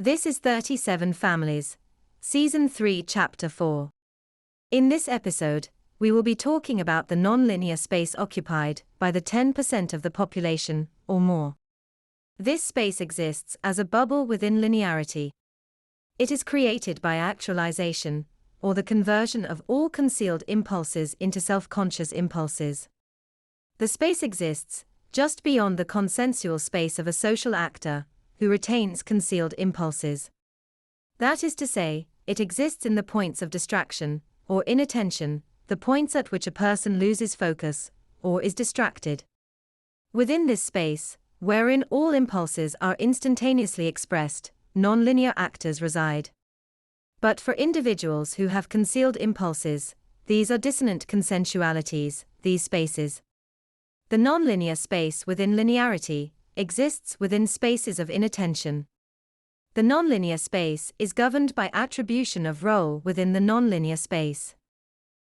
This is 37 Families, Season 3, Chapter 4. In this episode, we will be talking about the non-linear space occupied by the 10% of the population, or more. This space exists as a bubble within linearity. It is created by actualization, or the conversion of all concealed impulses into self-conscious impulses. The space exists just beyond the consensual space of a social actor, who retains concealed impulses. That is to say, it exists in the points of distraction, or inattention, the points at which a person loses focus, or is distracted. Within this space, wherein all impulses are instantaneously expressed, non-linear actors reside. But for individuals who have concealed impulses, these are dissonant consensualities, these spaces. The non-linear space within linearity exists within spaces of inattention. The nonlinear space is governed by attribution of role within the nonlinear space.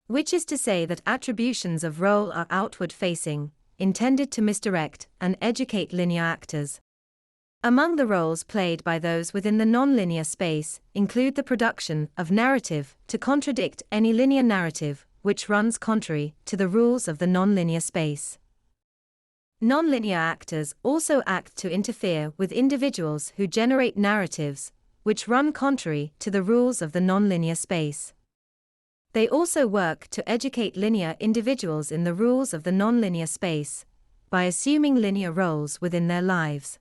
Which is to say that attributions of role are outward-facing, intended to misdirect and educate linear actors. Among the roles played by those within the nonlinear space include the production of narrative to contradict any linear narrative which runs contrary to the rules of the nonlinear space. Nonlinear actors also act to interfere with individuals who generate narratives which run contrary to the rules of the nonlinear space. They also work to educate linear individuals in the rules of the nonlinear space by assuming linear roles within their lives.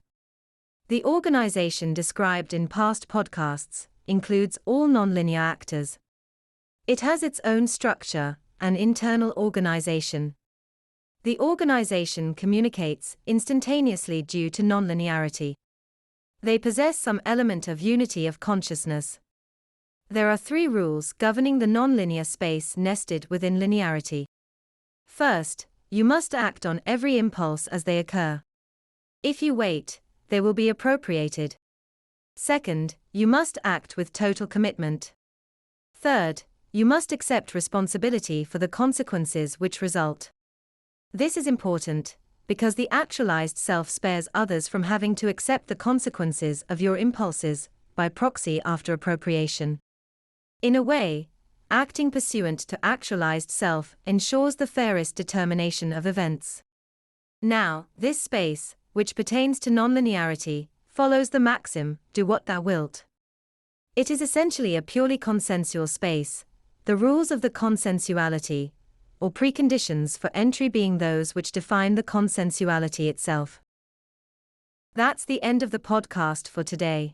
The organization described in past podcasts includes all nonlinear actors. It has its own structure and internal organization. The organization communicates instantaneously due to nonlinearity. They possess some element of unity of consciousness. There are 3 rules governing the nonlinear space nested within linearity. First, you must act on every impulse as they occur. If you wait, they will be appropriated. Second, you must act with total commitment. Third, you must accept responsibility for the consequences which result. This is important, because the actualized self spares others from having to accept the consequences of your impulses, by proxy after appropriation. In a way, acting pursuant to actualized self ensures the fairest determination of events. Now, this space, which pertains to nonlinearity, follows the maxim, do what thou wilt. It is essentially a purely consensual space, the rules of the consensuality, or preconditions for entry being those which define the consensuality itself. That's the end of the podcast for today.